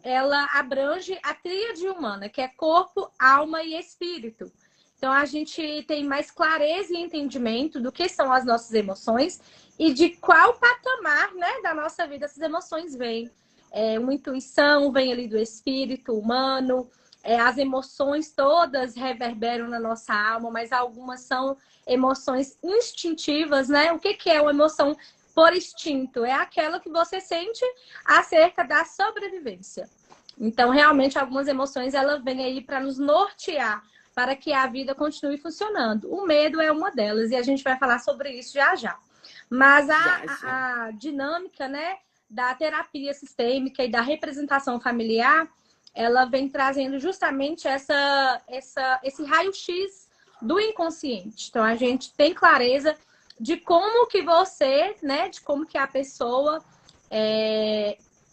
ela abrange a tríade humana, que é corpo, alma e espírito. Então, a gente tem mais clareza e entendimento do que são as nossas emoções e de qual patamar, né, da nossa vida essas emoções vêm. Uma intuição vem ali do espírito humano, as emoções todas reverberam na nossa alma, mas algumas são emoções instintivas, né? O que é uma emoção por instinto? É aquela que você sente acerca da sobrevivência. Então, realmente, algumas emoções, ela vem aí para nos nortear, para que a vida continue funcionando. O medo é uma delas, e a gente vai falar sobre isso já já. Mas a dinâmica, né, da terapia sistêmica e da representação familiar, ela vem trazendo justamente esse raio-x do inconsciente. Então, a gente tem clareza de como que você, né, de como que a pessoa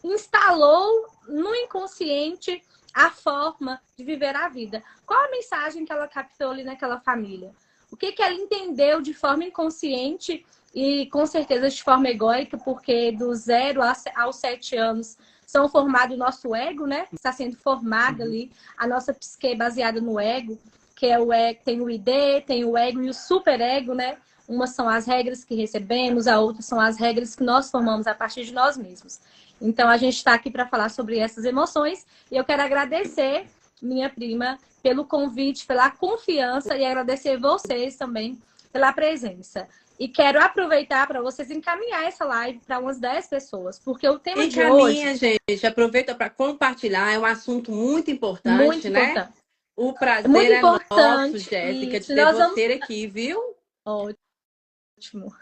instalou no inconsciente a forma de viver a vida. Qual a mensagem que ela captou ali naquela família? O que ela entendeu de forma inconsciente e com certeza de forma egóica, porque do 0 aos 7 anos são formado o nosso ego, né? Está sendo formada ali a nossa psique baseada no ego, que é o ego, tem o ID, tem o ego e o superego, né? Uma são as regras que recebemos, a outra são as regras que nós formamos a partir de nós mesmos. Então, a gente está aqui para falar sobre essas emoções e eu quero agradecer, minha prima, pelo convite, pela confiança e agradecer vocês também pela presença. E quero aproveitar para vocês encaminhar essa live para umas 10 pessoas, porque o tema de hoje... Encaminha, gente. Aproveita para compartilhar. É um assunto muito importante, Muito né? importante. O É muito prazer é nosso, importante. Jéssica, de Isso, ter nós vamos... você aqui, viu? Ótimo.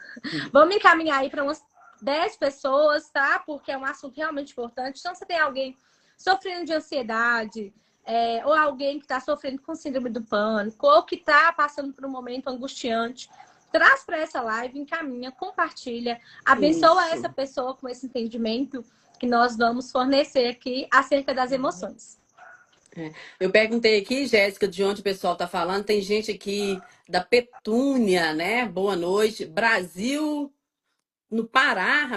Vamos encaminhar aí para umas 10 pessoas, tá? Porque é um assunto realmente importante. Então, você tem alguém sofrendo de ansiedade, ou alguém que está sofrendo com síndrome do pânico, ou que está passando por um momento angustiante, traz para essa live, encaminha, compartilha, abençoa essa pessoa com esse entendimento que nós vamos fornecer aqui acerca das emoções. Eu perguntei aqui, Jéssica, de onde o pessoal está falando. Tem gente aqui da Petúnia, né? Boa noite. Brasil, no Pará.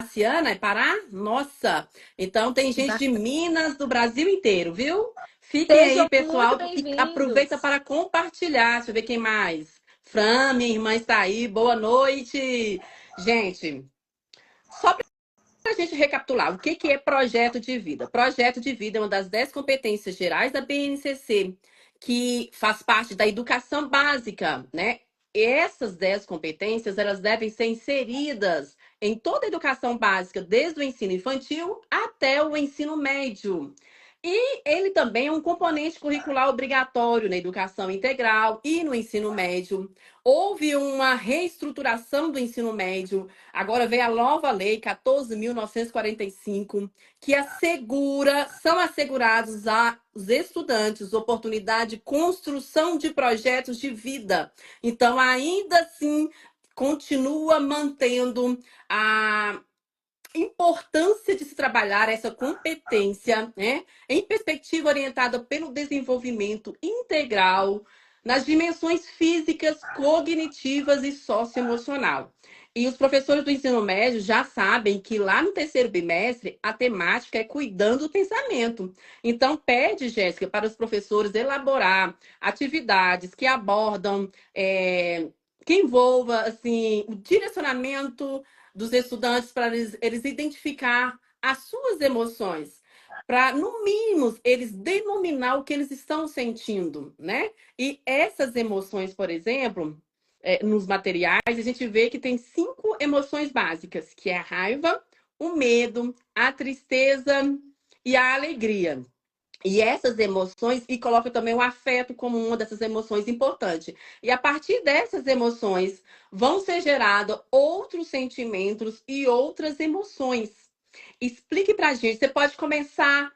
Marciana, é Pará? Nossa! Então tem gente de Minas, do Brasil inteiro, viu? Fiquem aí, Sejam muito pessoal, e aproveita bem-vindos. para compartilhar. Deixa eu ver quem mais. Fran, minha irmã está aí. Boa noite. Gente, só para a gente recapitular, o que é projeto de vida? Projeto de vida é uma das 10 competências gerais da BNCC, que faz parte da educação básica, né? Essas 10 competências, elas devem ser inseridas em toda a educação básica, desde o ensino infantil até o ensino médio. E ele também é um componente curricular obrigatório na educação integral e no ensino médio. Houve uma reestruturação do ensino médio. Agora veio a nova lei 14.945, que são assegurados aos estudantes oportunidade de construção de projetos de vida. Então, ainda assim, continua mantendo a importância de se trabalhar essa competência, né, em perspectiva orientada pelo desenvolvimento integral nas dimensões físicas, cognitivas e socioemocional. E os professores do ensino médio já sabem que lá no terceiro bimestre a temática é cuidando do pensamento. Então, pede, Jéssica, para os professores elaborar atividades que abordam, que envolva assim, o direcionamento dos estudantes para eles identificar as suas emoções, para, no mínimo, eles denominar o que eles estão sentindo, né? E essas emoções, por exemplo, nos materiais, a gente vê que tem 5 emoções básicas, que é a raiva, o medo, a tristeza e a alegria. E essas emoções, e coloca também o afeto como uma dessas emoções importantes. E a partir dessas emoções vão ser gerados outros sentimentos e outras emoções. Explique pra gente, você pode começar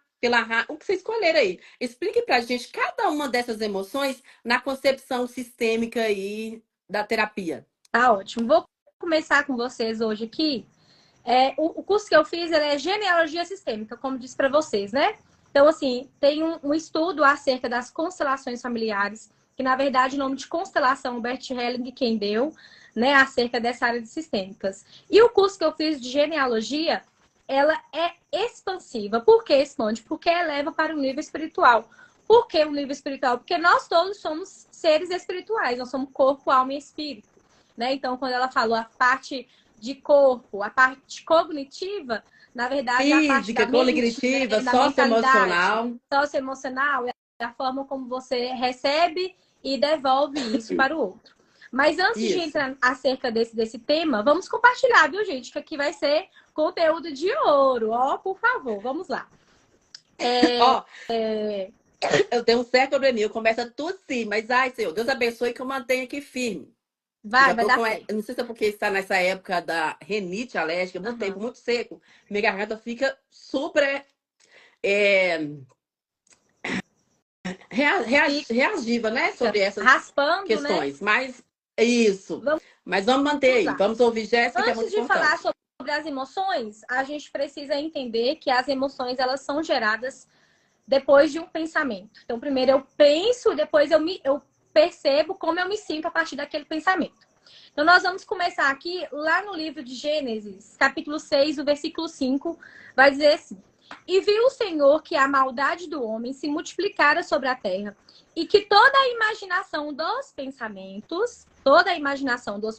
o que você escolher aí. Explique pra gente cada uma dessas emoções na concepção sistêmica aí da terapia. Tá ótimo. Vou começar com vocês hoje aqui. O curso que eu fiz é genealogia sistêmica, como disse para vocês, né? Então, assim, tem um estudo acerca das constelações familiares, que na verdade o nome de constelação, o Bert Helling quem deu, né, acerca dessa área de sistêmicas. E o curso que eu fiz de genealogia ela é expansiva. Por que expande? Porque eleva para o nível espiritual. Por que o nível espiritual? Porque nós todos somos seres espirituais, nós somos corpo, alma e espírito, né? Então, quando ela falou a parte de corpo, a parte cognitiva, na verdade, é a parte da Física, mente, cognitiva, né? Da mentalidade, socioemocional. socioemocional, é a forma como você recebe e devolve isso para o outro. Mas antes de Isso. entrar acerca desse tema, vamos compartilhar, viu, gente? Que aqui vai ser conteúdo de ouro. Ó, por favor, vamos lá. Ó, eu tenho um certo probleminha, eu começo a tossir, mas ai, Senhor, Deus abençoe que eu mantenha aqui firme. Já Vai tô dar com, certo. não sei se é porque está nessa época da rinite alérgica, muito tempo, muito seco, minha garganta fica super é, reagiva, né, sobre essas Raspando, né? questões. Mas é isso. Mas vamos manter Vamos aí, lá. vamos ouvir Jéssica, que é muito Antes de falar importante. sobre as emoções, a gente precisa entender que as emoções elas são geradas depois de um pensamento. Então, primeiro eu penso, depois eu percebo como eu me sinto a partir daquele pensamento. Então, nós vamos começar aqui lá no livro de Gênesis, capítulo 6, o versículo 5, vai dizer assim: E viu o Senhor que a maldade do homem se multiplicara sobre a terra, e que toda a imaginação dos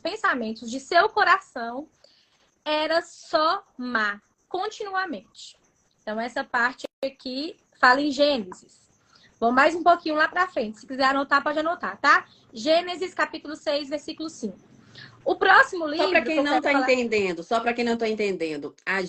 pensamentos de seu coração era só má, continuamente. Então, essa parte aqui fala em Gênesis. Vou mais um pouquinho lá para frente. Se quiser anotar, pode anotar, tá? Gênesis, capítulo 6, versículo 5. O próximo livro... Só para quem não está falar... entendendo, a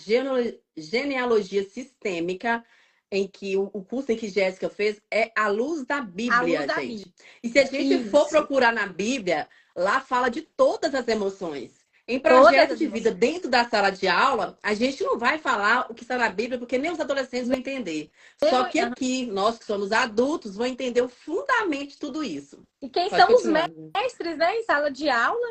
genealogia sistêmica em que o curso em que Jéssica fez é a luz da Bíblia, luz da gente. Bíblia. E se a gente for procurar na Bíblia, lá fala de todas as emoções. Em projeto de vida dentro da sala de aula, a gente não vai falar o que está na Bíblia, porque nem os adolescentes vão entender. Só que aqui, nós que somos adultos, vamos entender o fundamento de tudo isso. E quem são os mestres, né, em sala de aula,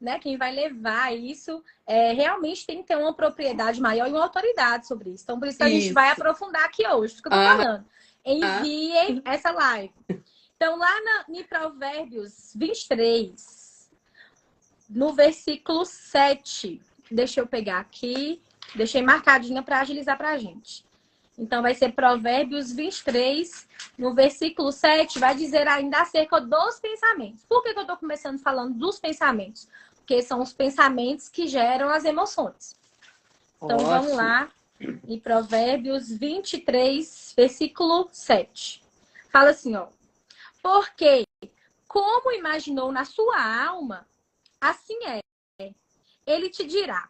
né? Quem vai levar isso realmente tem que ter uma propriedade maior e uma autoridade sobre isso. Então, por isso que a gente vai aprofundar aqui hoje. Isso que eu tô falando. Enviem essa live. Então, lá em Provérbios 23, no versículo 7, deixa eu pegar aqui, deixei marcadinha para agilizar para a gente. Então, vai ser Provérbios 23, no versículo 7, vai dizer ainda acerca dos pensamentos. Por que eu estou começando falando dos pensamentos? Porque são os pensamentos que geram as emoções. Então, vamos lá, em Provérbios 23, versículo 7. Fala assim, ó. Porque, como imaginou na sua alma, assim é. Ele te dirá,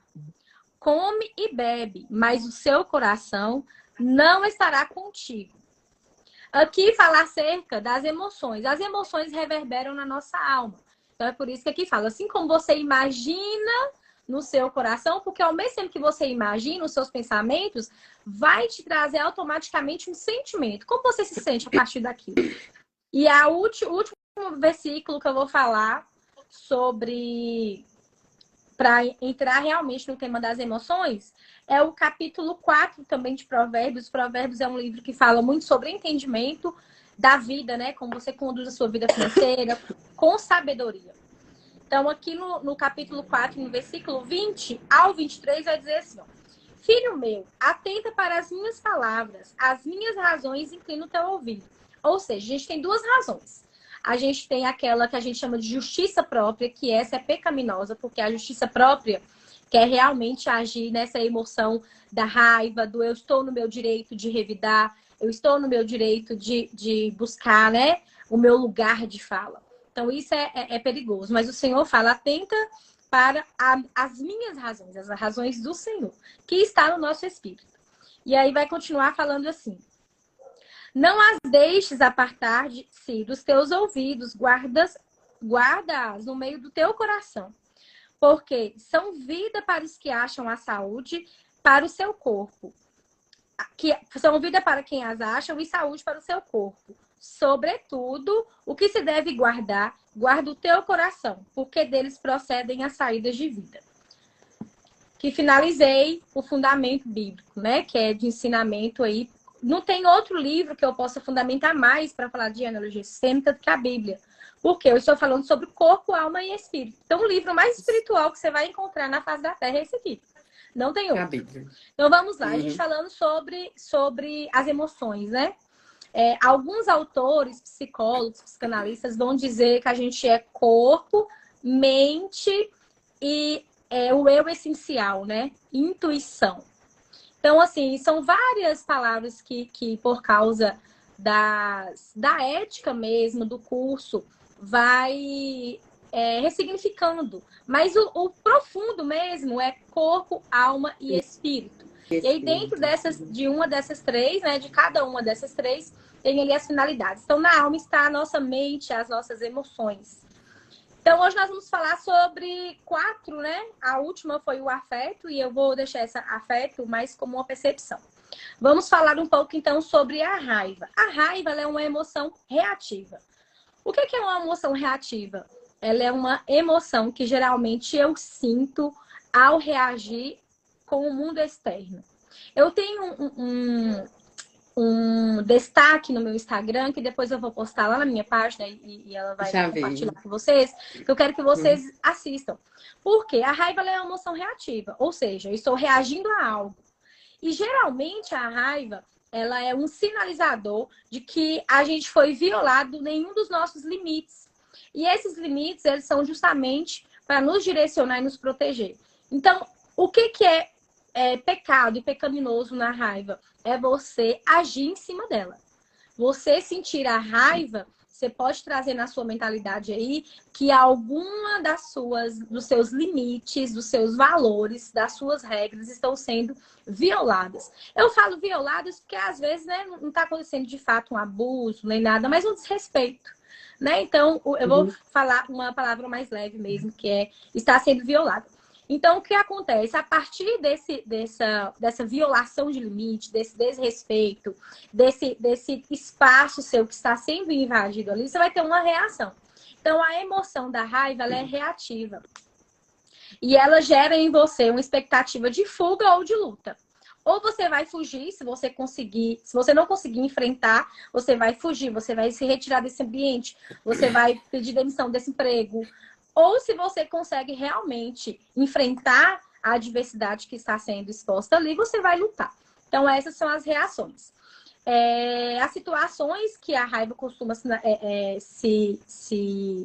come e bebe, mas o seu coração não estará contigo. Aqui fala acerca das emoções. As emoções reverberam na nossa alma. Então é por isso que aqui fala, assim como você imagina no seu coração, porque ao mesmo tempo que você imagina os seus pensamentos, vai te trazer automaticamente um sentimento. Como você se sente a partir daquilo? E o último versículo que eu vou falar sobre, para entrar realmente no tema das emoções, é o capítulo 4 também de Provérbios. Provérbios é um livro que fala muito sobre entendimento da vida, né? Como você conduz a sua vida financeira com sabedoria. Então, aqui no capítulo 4, no versículo 20 ao 23, vai dizer assim, ó, Filho meu, atenta para as minhas palavras, as minhas razões inclina o teu ouvido. Ou seja, a gente tem duas razões. A gente tem aquela que a gente chama de justiça própria, que essa é pecaminosa, porque a justiça própria quer realmente agir nessa emoção da raiva, do eu estou no meu direito de revidar, eu estou no meu direito de buscar, né, o meu lugar de fala. Então, isso é perigoso. Mas o Senhor fala, atenta para as minhas razões, as razões do Senhor, que está no nosso espírito. E aí vai continuar falando assim, não as deixes apartar-se dos teus ouvidos, guarda-as no meio do teu coração, porque são vida para os que acham a saúde, para o seu corpo. Que são vida para quem as acham e saúde para o seu corpo. Sobretudo, o que se deve guardar, guarda o teu coração, porque deles procedem as saídas de vida. Que finalizei o fundamento bíblico, né? Que é de ensinamento aí. Não tem outro livro que eu possa fundamentar mais para falar de genealogia sistêmica do que a Bíblia. Porque eu estou falando sobre corpo, alma e espírito. Então, o livro mais espiritual que você vai encontrar na face da Terra é esse aqui. Não tem outro. Cabível. Então vamos lá, a gente Uhum. falando sobre as emoções, né? Alguns autores, psicólogos, psicanalistas vão dizer que a gente é corpo, mente e o eu essencial, né? Intuição. Então, assim, são várias palavras que por causa da ética mesmo, do curso, vai ressignificando. Mas o profundo mesmo é corpo, alma e espírito. E aí, dentro de uma dessas três, né, de cada uma dessas três, tem ali as finalidades. Então, na alma está a nossa mente, as nossas emoções. Então, hoje nós vamos falar sobre 4, né? A última foi o afeto, e eu vou deixar essa afeto mais como uma percepção. Vamos falar um pouco, então, sobre a raiva. A raiva ela é uma emoção reativa. O que é uma emoção reativa? Ela é uma emoção que geralmente eu sinto ao reagir com o mundo externo. Eu tenho um destaque no meu Instagram, que depois eu vou postar lá na minha página e ela vai Já compartilhar vi. com vocês, que eu quero que vocês assistam. Porque a raiva ela é uma emoção reativa, ou seja, eu estou reagindo a algo. E geralmente a raiva, ela é um sinalizador de que a gente foi violado em nenhum dos nossos limites. E esses limites, eles são justamente para nos direcionar e nos proteger. Então, o que é pecado e pecaminoso na raiva? É você agir em cima dela. Você sentir a raiva, você pode trazer na sua mentalidade aí que alguma dos seus limites, dos seus valores, das suas regras estão sendo violadas. Eu falo violadas porque às vezes, né, não está acontecendo de fato um abuso nem nada, mas um desrespeito. Né? Então, eu vou falar uma palavra mais leve mesmo, que é estar sendo violada. Então, o que acontece? A partir dessa violação de limite, desse desrespeito, desse espaço seu que está sendo invadido ali, você vai ter uma reação. Então, a emoção da raiva, ela é reativa. E ela gera em você uma expectativa de fuga ou de luta. Ou você vai fugir, se você não conseguir enfrentar, você vai fugir, você vai se retirar desse ambiente, você vai pedir demissão desse emprego. Ou se você consegue realmente enfrentar a adversidade que está sendo exposta ali, você vai lutar. Então, essas são as reações. As situações que a raiva costuma se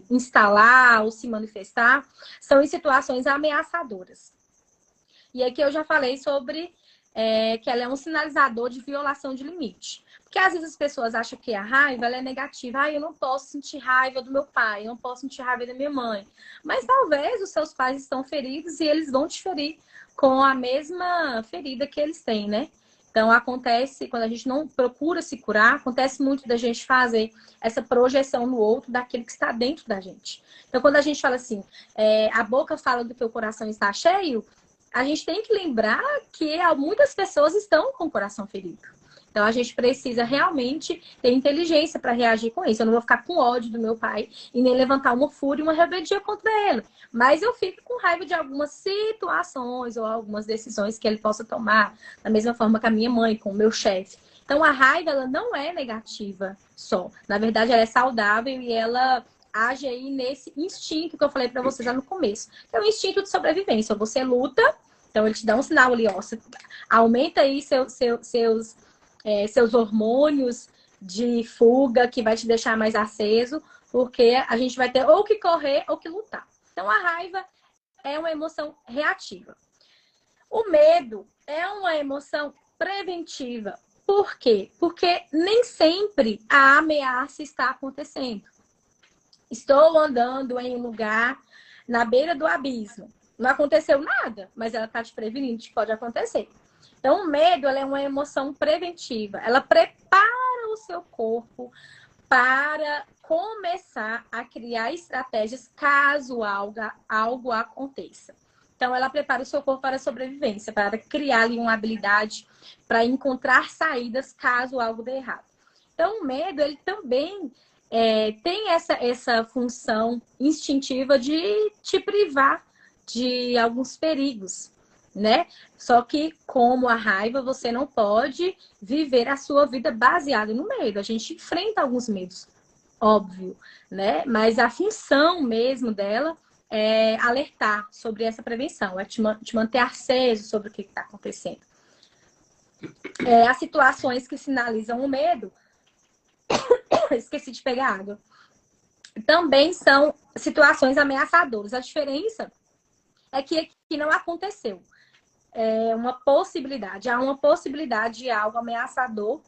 instalar ou se manifestar são em situações ameaçadoras. E aqui eu já falei sobre que ela é um sinalizador de violação de limite. Porque às vezes as pessoas acham que a raiva ela é negativa. Eu não posso sentir raiva do meu pai, eu não posso sentir raiva da minha mãe. Mas talvez os seus pais estão feridos e eles vão te ferir com a mesma ferida que eles têm, né? Então, acontece, quando a gente não procura se curar, acontece muito da gente fazer essa projeção no outro daquilo que está dentro da gente. Então, quando a gente fala assim, a boca fala do que o coração está cheio, a gente tem que lembrar que muitas pessoas estão com o coração ferido. Então, a gente precisa realmente ter inteligência para reagir com isso. Eu não vou ficar com ódio do meu pai e nem levantar uma fúria e uma rebeldia contra ele. Mas eu fico com raiva de algumas situações ou algumas decisões que ele possa tomar, da mesma forma que a minha mãe, com o meu chefe. Então, a raiva, ela não é negativa só. Na verdade, ela é saudável e ela age aí nesse instinto que eu falei para vocês lá no começo. É o instinto de sobrevivência. Você luta, então ele te dá um sinal ali, ó. Você aumenta aí seus hormônios de fuga, que vai te deixar mais aceso, porque a gente vai ter ou que correr ou que lutar. Então, a raiva é uma emoção reativa. O medo é uma emoção preventiva. Por quê? Porque nem sempre a ameaça está acontecendo. Estou andando em um lugar na beira do abismo. Não aconteceu nada, mas ela está te prevenindo que pode acontecer. Então, o medo ela é uma emoção preventiva. Ela prepara o seu corpo para começar a criar estratégias caso algo aconteça. Então, ela prepara o seu corpo para a sobrevivência, para criar ali uma habilidade para encontrar saídas caso algo dê errado. Então, o medo, ele também tem essa função instintiva de te privar de alguns perigos, né? Só que, como a raiva, você não pode viver a sua vida baseada no medo. A gente enfrenta alguns medos, óbvio, né? Mas a função mesmo dela alertar sobre essa prevenção, te manter aceso sobre o que está acontecendo. As situações que sinalizam o medo, esqueci de pegar água, também são situações ameaçadoras. A diferença é que aqui não aconteceu. Há uma possibilidade de algo ameaçador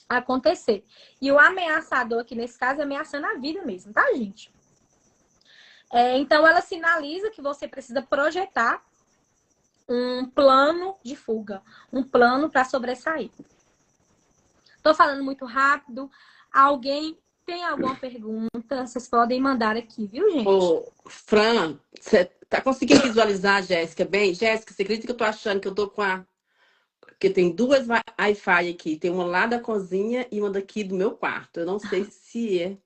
acontecer. E o ameaçador aqui, nesse caso, é ameaçando a vida mesmo, tá, gente? Então, ela sinaliza que você precisa projetar um plano de fuga, um plano para sobressair. Tô falando muito rápido. Alguém tem alguma pergunta? Vocês podem mandar aqui, viu, gente? Ô, Fran, você tá conseguindo visualizar a Jéssica bem? Jéssica, você acredita que eu tô achando que eu tô com a... Porque tem duas Wi-Fi aqui. Tem uma lá da cozinha e uma daqui do meu quarto. Eu não sei se é...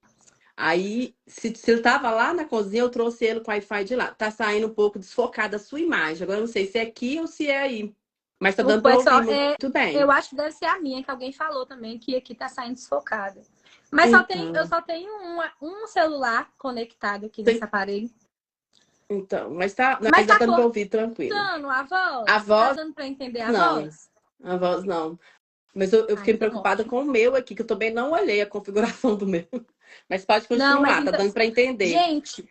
Aí, se ele tava lá na cozinha, eu trouxe ele com o Wi-Fi de lá. Tá saindo um pouco desfocada a sua imagem. Agora eu não sei se é aqui ou se é aí. Mas tá dando pra ouvir muito bem. Eu acho que deve ser a minha, que alguém falou também, que aqui tá saindo desfocada. Mas eu só tenho um celular conectado aqui nesse aparelho. Então, mas tá dando pra ouvir tranquilo. A voz? A voz? Tá dando pra entender a voz? A voz não. Mas eu fiquei preocupada com o meu aqui, que eu também não olhei a configuração do meu. Mas pode continuar, tá dando para entender. Gente,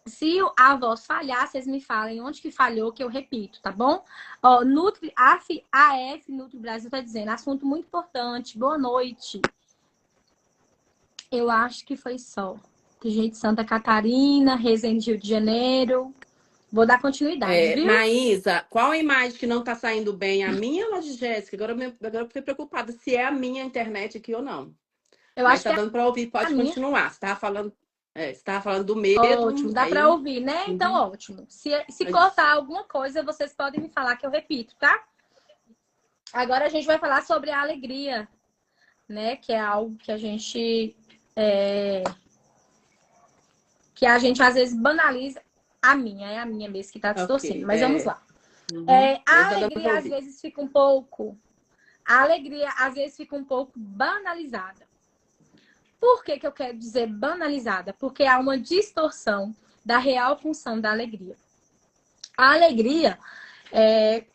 se a voz falhar, vocês me falem onde que falhou, que eu repito, tá bom? Ó, AF Nutri Brasil tá dizendo, assunto muito importante, boa noite. Eu acho que foi só. Tem gente de Santa Catarina, Resende, Rio de Janeiro. Vou dar continuidade, viu? Maísa, qual a imagem que não tá saindo bem? A minha ou a de Jéssica? Agora eu fiquei preocupada se é a minha internet aqui ou não. Mas tá dando para ouvir, pode continuar. Você tava falando do medo. Ótimo, dá para ouvir, né? Então, ótimo. Se cortar alguma coisa, vocês podem me falar que eu repito, tá? Agora a gente vai falar sobre a alegria, né? Que é algo que a gente às vezes banaliza. É a minha mesmo que tá distorcendo. Mas vamos lá. A alegria às vezes fica um pouco... A alegria às vezes fica um pouco banalizada. Por que eu quero dizer banalizada? Porque há uma distorção da real função da alegria. A alegria,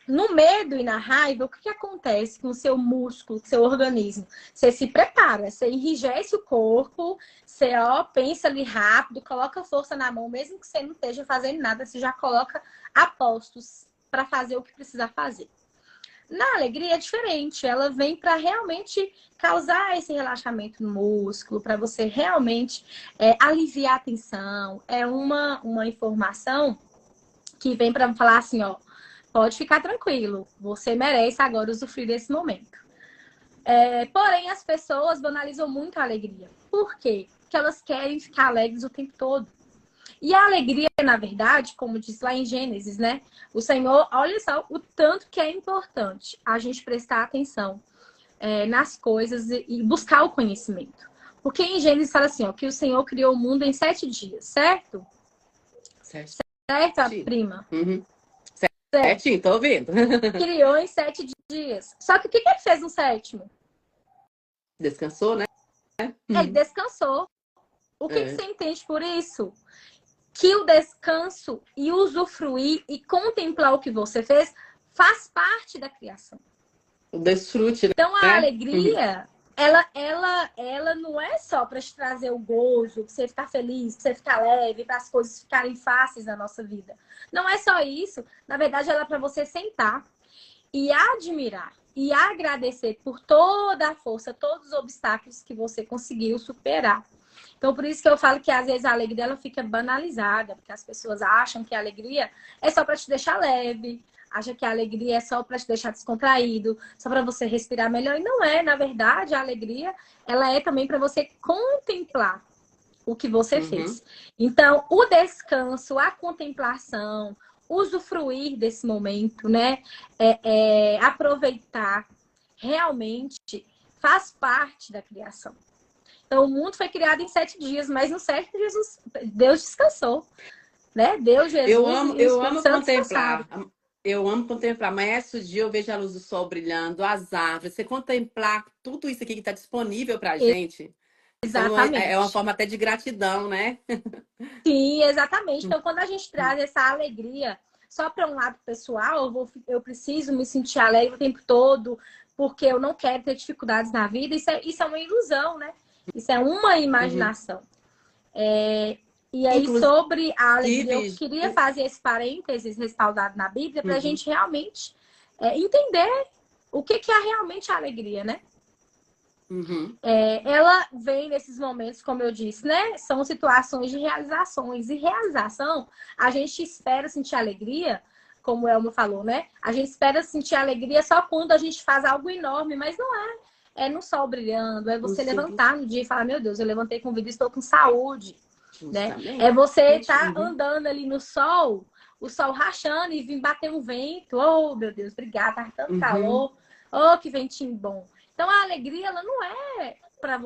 no medo e na raiva, o que acontece com o seu músculo, com o seu organismo? Você se prepara, você enrijece o corpo, você pensa ali rápido, coloca força na mão, mesmo que você não esteja fazendo nada, você já coloca a postos para fazer o que precisa fazer. Na alegria é diferente, ela vem para realmente causar esse relaxamento no músculo, para você realmente aliviar a tensão. É uma informação que vem para falar assim, ó, pode ficar tranquilo, você merece agora usufruir desse momento. Porém, as pessoas banalizam muito a alegria. Por quê? Porque elas querem ficar alegres o tempo todo. E a alegria, na verdade, como diz lá em Gênesis, né? O Senhor, olha só o tanto que é importante a gente prestar atenção nas coisas e buscar o conhecimento. Porque em Gênesis fala assim, ó, que o Senhor criou o mundo em 7 dias, certo? Certo, prima? Uhum. Certinho, tô ouvindo. Criou em 7 dias. Só que o que ele fez no 7º? Descansou, né? Ele descansou. O que você entende por isso? Que o descanso e usufruir e contemplar o que você fez faz parte da criação. O desfrute, né? Então, a alegria, ela não é só para te trazer o gozo, para você ficar feliz, para você ficar leve, para as coisas ficarem fáceis na nossa vida. Não é só isso. Na verdade, ela é para você sentar e admirar e agradecer por toda a força, todos os obstáculos que você conseguiu superar. Então, por isso que eu falo que às vezes a alegria ela fica banalizada, porque as pessoas acham que a alegria é só para te deixar leve, acham que a alegria é só para te deixar descontraído, só para você respirar melhor. E não é, na verdade, a alegria ela é também para você contemplar o que você fez. Então, o descanso, a contemplação, usufruir desse momento, né? Aproveitar, realmente faz parte da criação. Então, o mundo foi criado em 7 dias, mas no 7º Deus descansou, né? Deus, Jesus, eu amo contemplar. Eu amo contemplar. Amanhece o dia, eu vejo a luz do sol brilhando, as árvores. Você contemplar tudo isso aqui que está disponível para a gente. Então é uma Exatamente. forma até de gratidão, né? Sim, exatamente. Então, quando a gente traz essa alegria só para um lado pessoal, eu preciso me sentir alegre o tempo todo, porque eu não quero ter dificuldades na vida, isso é uma ilusão, né? Isso é uma Uhum. imaginação. E aí, Inclusive, sobre a alegria, eu queria fazer esse parênteses respaldado na Bíblia para a uhum, gente realmente entender o que é realmente a alegria, né? uhum, Ela vem nesses momentos, como eu disse, né? São situações de realizações. E realização, a gente espera sentir alegria, como o Elmo falou, né? A gente espera sentir alegria só quando a gente faz algo enorme, mas não é. É no sol brilhando, é um você simples, levantar no dia e falar, meu Deus, eu levantei com vida, estou com saúde, né? É justamente. você estar Uhum, andando ali no sol, o sol rachando e vir bater um vento. Oh, meu Deus, obrigada, tá tanto uhum, calor. Oh, que ventinho bom. Então a alegria, ela não é para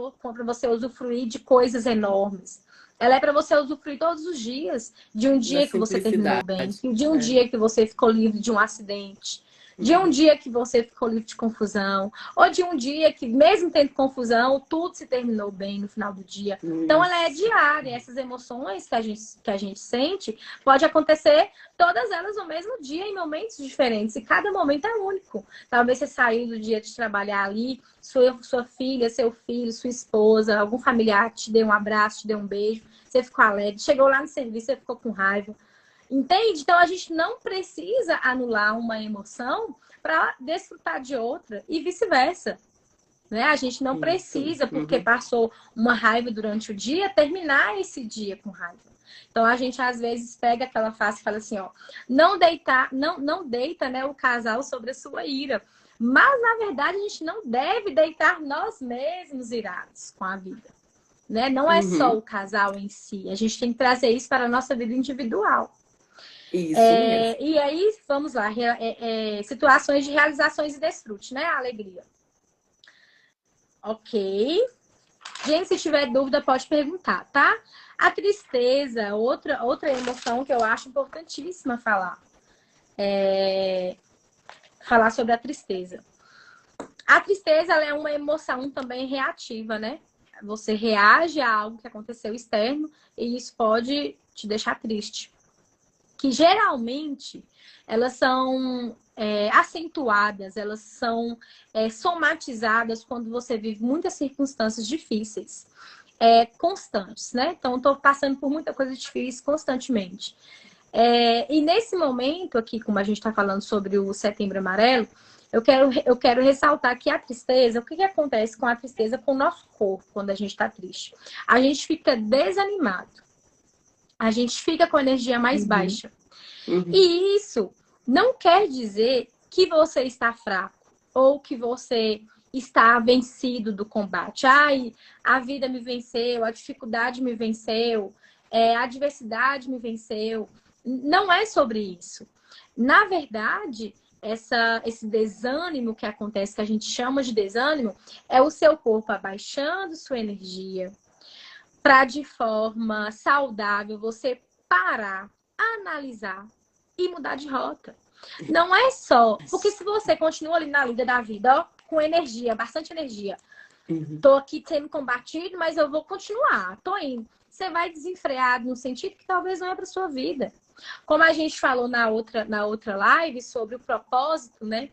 você usufruir de coisas enormes. Ela é para você usufruir todos os dias. De um da dia que você terminou simplicidade. bem, de um É. dia que você ficou livre de um acidente, de um Uhum, dia que você ficou livre de confusão, ou de um dia que, mesmo tendo confusão, tudo se terminou bem no final do dia. Então, ela é isso. diária. Essas emoções que a gente sente, pode acontecer todas elas no mesmo dia, em momentos diferentes. E cada momento é único. Talvez você saiu do dia de trabalhar ali, sua filha, seu filho, sua esposa, algum familiar te deu um abraço, te deu um beijo, você ficou alegre. Chegou lá no serviço, você ficou com raiva. Entende? Então a gente não precisa anular uma emoção para desfrutar de outra e vice-versa. Né? A gente não Isso. precisa, porque Uhum. passou uma raiva durante o dia, terminar esse dia com raiva. Então a gente às vezes pega aquela face e fala assim, ó, não deita, né, o casal sobre a sua ira. Mas na verdade a gente não deve deitar nós mesmos irados com a vida, né? Não é só Uhum. o casal em si, a gente tem que trazer isso para a nossa vida individual. Isso mesmo. E aí, vamos lá, situações de realizações e desfrute, né? A alegria. Ok. Gente, se tiver dúvida, pode perguntar, tá? A tristeza, outra emoção que eu acho importantíssima falar. Falar sobre a tristeza. A tristeza, ela é uma emoção também reativa, né? Você reage a algo que aconteceu externo e isso pode te deixar triste. Que geralmente elas são acentuadas, elas são somatizadas quando você vive muitas circunstâncias difíceis, constantes, né? Então, estou passando por muita coisa difícil constantemente. E nesse momento aqui, como a gente está falando sobre o Setembro Amarelo, eu quero ressaltar que a tristeza, o que acontece com a tristeza com o nosso corpo quando a gente está triste? A gente fica desanimado, a gente fica com a energia mais Uhum. baixa. Uhum. E isso não quer dizer que você está fraco ou que você está vencido do combate. Ai, a vida me venceu, a dificuldade me venceu, a adversidade me venceu. Não é sobre isso. Na verdade, esse desânimo que acontece, que a gente chama de desânimo, é o seu corpo abaixando sua energia para, de forma saudável, você parar, analisar e mudar de rota. Não é só. Porque se você continua ali na lida da vida, ó, com energia, bastante energia, Uhum. tô aqui sendo combatido, mas eu vou continuar, tô indo. Você vai desenfreado no sentido que talvez não é para sua vida. Como a gente falou na outra live sobre o propósito, né?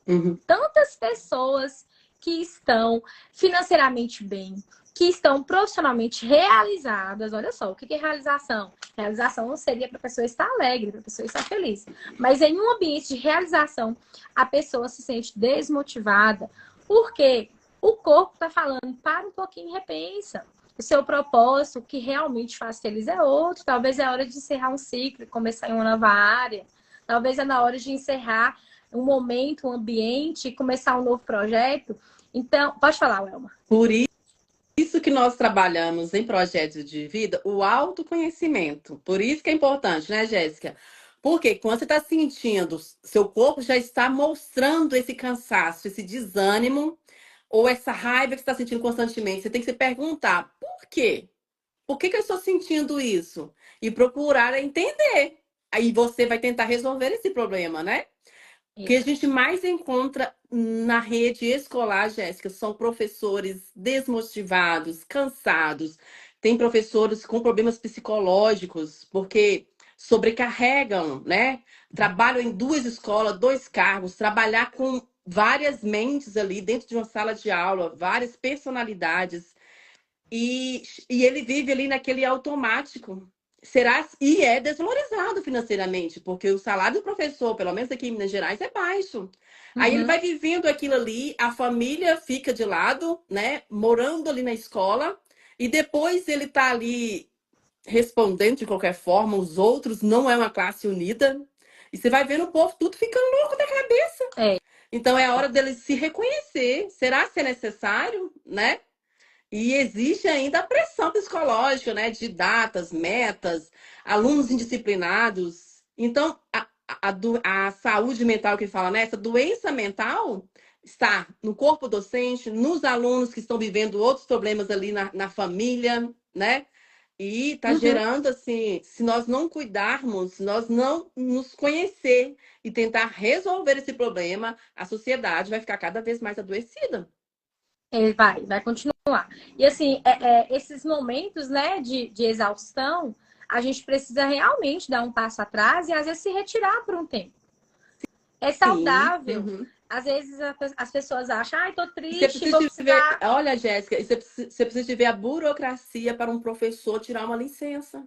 Uhum. Tantas pessoas que estão financeiramente bem, que estão profissionalmente realizadas. Olha só, o que é realização? Realização seria para a pessoa estar alegre, para a pessoa estar feliz. Mas em um ambiente de realização, a pessoa se sente desmotivada, porque o corpo está falando, para um pouquinho e repensa. O seu propósito, o que realmente faz feliz é outro. Talvez é hora de encerrar um ciclo e começar em uma nova área. Talvez é na hora de encerrar um momento, um ambiente, começar um novo projeto. Então, pode falar, Welma. Por isso que nós trabalhamos em projetos de vida, o autoconhecimento. Por isso que é importante, né, Jéssica? Porque quando você está sentindo, seu corpo já está mostrando esse cansaço, esse desânimo, ou essa raiva que você está sentindo constantemente. Você tem que se perguntar, por quê? Por que eu estou sentindo isso? E procurar entender. Aí você vai tentar resolver esse problema, né? que a gente mais encontra na rede escolar, Jéssica, são professores desmotivados, cansados. Tem professores com problemas psicológicos, porque sobrecarregam, né? Trabalham em duas escolas, dois cargos, trabalhar com várias mentes ali dentro de uma sala de aula, várias personalidades. E ele vive ali naquele automático. Será? E é desvalorizado financeiramente, porque o salário do professor, pelo menos aqui em Minas Gerais, é baixo. Aí ele Uhum, vai vivendo aquilo ali, a família fica de lado, né? Morando ali na escola, e depois ele tá ali respondendo de qualquer forma, os outros não é uma classe unida. E você vai vendo o povo tudo ficando louco da cabeça. é. Então é a hora dele se reconhecer. Será que é necessário, né? E existe ainda a pressão psicológica, né? De datas, metas, alunos indisciplinados. Então, a saúde mental que fala, né? Essa doença mental está no corpo docente, nos alunos que estão vivendo outros problemas ali na família, né? E está Uhum. gerando, assim, se nós não cuidarmos, se nós não nos conhecer e tentar resolver esse problema, a sociedade vai ficar cada vez mais adoecida. Ele vai continuar. E assim, esses momentos, né, de exaustão, a gente precisa realmente dar um passo atrás e às vezes se retirar por um tempo. É Sim. saudável. Uhum. Às vezes as pessoas acham, ai, tô E você triste, precisa vou de ver, precisar. olha, Jéssica, você precisa de ver a burocracia para um professor tirar uma licença,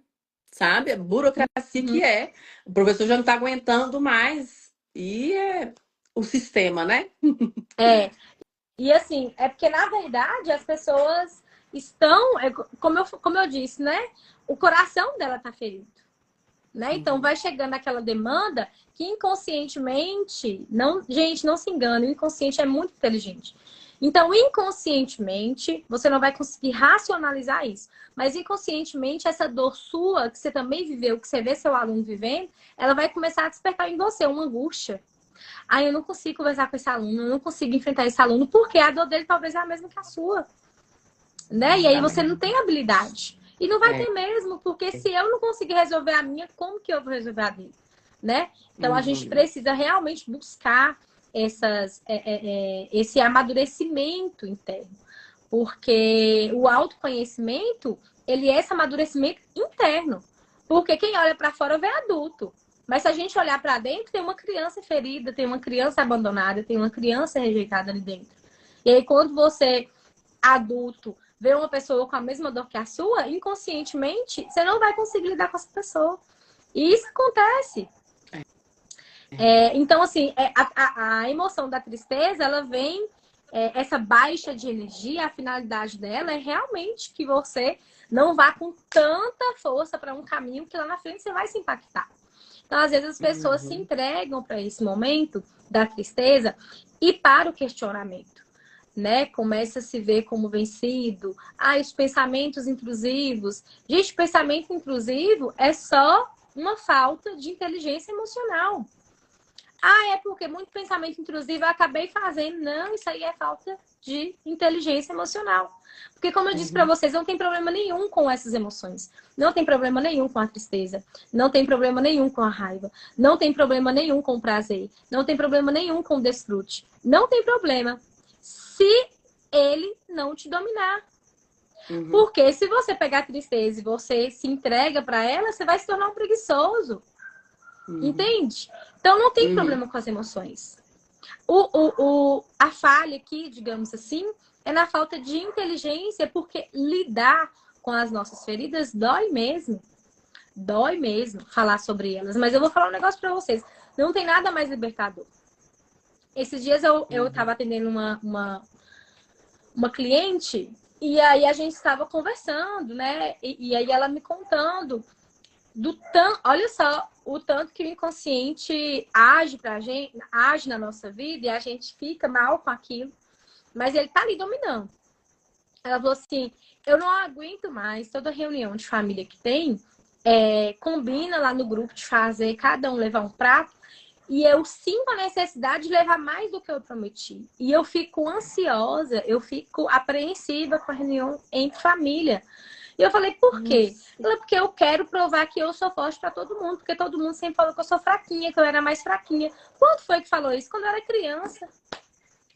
sabe? A burocracia Uhum. que é. O professor já não está aguentando mais. E é o sistema, né? É. E assim, é porque na verdade as pessoas estão, como eu disse, né? O coração dela tá ferido. Né? Então Uhum. vai chegando aquela demanda que inconscientemente, não, gente, não se engane, o inconsciente é muito inteligente. Então, inconscientemente, você não vai conseguir racionalizar isso, mas inconscientemente essa dor sua que você também viveu, que você vê seu aluno vivendo, ela vai começar a despertar em você uma angústia. Ah, eu não consigo conversar com esse aluno, eu não consigo enfrentar esse aluno, porque a dor dele talvez é a mesma que a sua, né? E aí você Exatamente. não tem habilidade. E não vai É. ter mesmo, porque se eu não conseguir resolver a minha, como que eu vou resolver a dele? Né? Então a gente Uhum. precisa realmente buscar esse amadurecimento interno. Porque o autoconhecimento, ele é esse amadurecimento interno. Porque quem olha para fora vê adulto. Mas se a gente olhar para dentro, tem uma criança ferida, tem uma criança abandonada, tem uma criança rejeitada ali dentro. E aí, quando você adulto vê uma pessoa com a mesma dor que a sua, inconscientemente, você não vai conseguir lidar com essa pessoa. E isso acontece. Então, assim, a emoção da tristeza, ela vem, essa baixa de energia, a finalidade dela é realmente que você não vá com tanta força para um caminho que lá na frente você vai se impactar. Então, às vezes, as pessoas se Uhum. entregam para esse momento da tristeza e para o questionamento, né? Começa a se ver como vencido. Ah, os pensamentos intrusivos. Gente, pensamento intrusivo é só uma falta de inteligência emocional. Ah, é porque muito pensamento intrusivo eu acabei fazendo. Não, isso aí é falta de inteligência emocional. Porque, como eu disse para Uhum. vocês, não tem problema nenhum com essas emoções. Não tem problema nenhum com a tristeza. Não tem problema nenhum com a raiva. Não tem problema nenhum com o prazer. Não tem problema nenhum com o desfrute. Não tem problema se ele não te dominar. Uhum. Porque se você pegar a tristeza e você se entrega para ela, você vai se tornar um Uhum. preguiçoso. Entende? Então não tem Uhum. problema com as emoções. A falha aqui, digamos assim, é na falta de inteligência, porque lidar com as nossas feridas dói mesmo. Dói mesmo falar sobre elas. Mas eu vou falar um negócio para vocês. Não tem nada mais libertador. Esses dias eu tava Uhum. atendendo uma cliente e aí a gente estava conversando, né? E aí ela me contando do tanto, olha só, o tanto que o inconsciente age pra gente, age na nossa vida e a gente fica mal com aquilo, mas ele tá ali dominando. Ela falou assim: eu não aguento mais toda reunião de família que tem, combina lá no grupo de fazer cada um levar um prato. E eu sinto a necessidade de levar mais do que eu prometi. E eu fico ansiosa, eu fico apreensiva com a reunião entre família. E eu falei, por quê? Nossa. Ela, porque eu quero provar que eu sou forte para todo mundo, porque todo mundo sempre falou que eu sou fraquinha, que eu era mais fraquinha. Quando foi que falou isso? Quando eu era criança.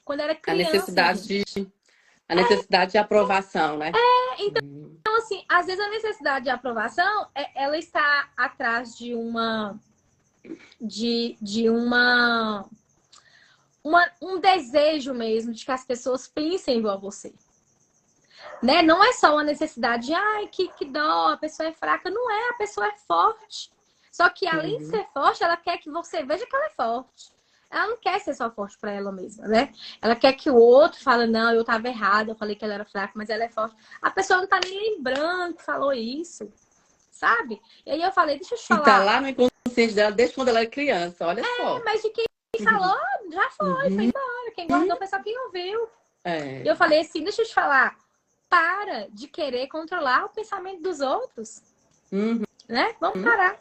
Quando eu era A criança, necessidade gente. a necessidade de aprovação, né? Então, assim, às vezes a necessidade de aprovação, ela está atrás de um desejo mesmo de que as pessoas pensem igual a você. Né? Não é só uma necessidade de, ai, que dó, a pessoa é fraca. Não é, a pessoa é forte. Só que além de ser forte, ela quer que você veja que ela é forte. Ela não quer ser só forte para ela mesma, né? Ela quer que o outro fale, não, eu estava errada, eu falei que ela era fraca, mas ela é forte. A pessoa não tá nem lembrando que falou isso, sabe? E aí eu falei, deixa eu te E tá falar. lá no inconsciente dela desde quando ela era criança, olha só. Mas de quem falou, já foi embora. Quem guardou foi só quem ouviu. E eu falei assim, deixa eu te falar, para de querer controlar o pensamento dos outros. Né? Vamos parar.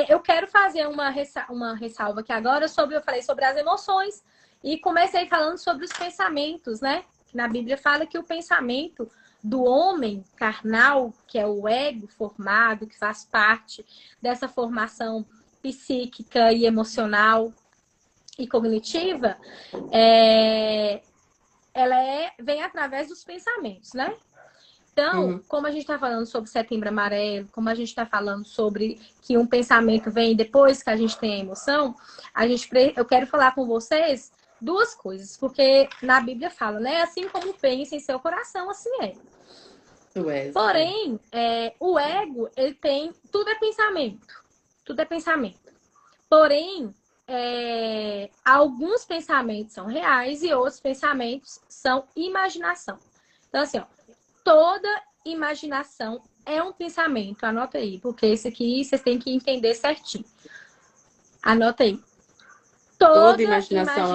Eu quero fazer uma ressalva aqui agora eu falei sobre as emoções e comecei falando sobre os pensamentos, né? Na Bíblia fala que o pensamento do homem carnal, que é o ego formado, que faz parte dessa formação psíquica e emocional e cognitiva, ela vem através dos pensamentos, né? Então, como a gente está falando sobre Setembro Amarelo, como a gente está falando sobre que um pensamento vem depois que a gente tem a emoção, eu quero falar com vocês duas coisas, porque na Bíblia fala, né? Assim como pensa em seu coração, assim é. Porém, o ego, ele tem... Tudo é pensamento. Tudo é pensamento. Porém, alguns pensamentos são reais e outros pensamentos são imaginação. Então, assim, ó, toda imaginação é um pensamento. Anota aí, porque esse aqui vocês têm que entender certinho. Anota aí. Toda imaginação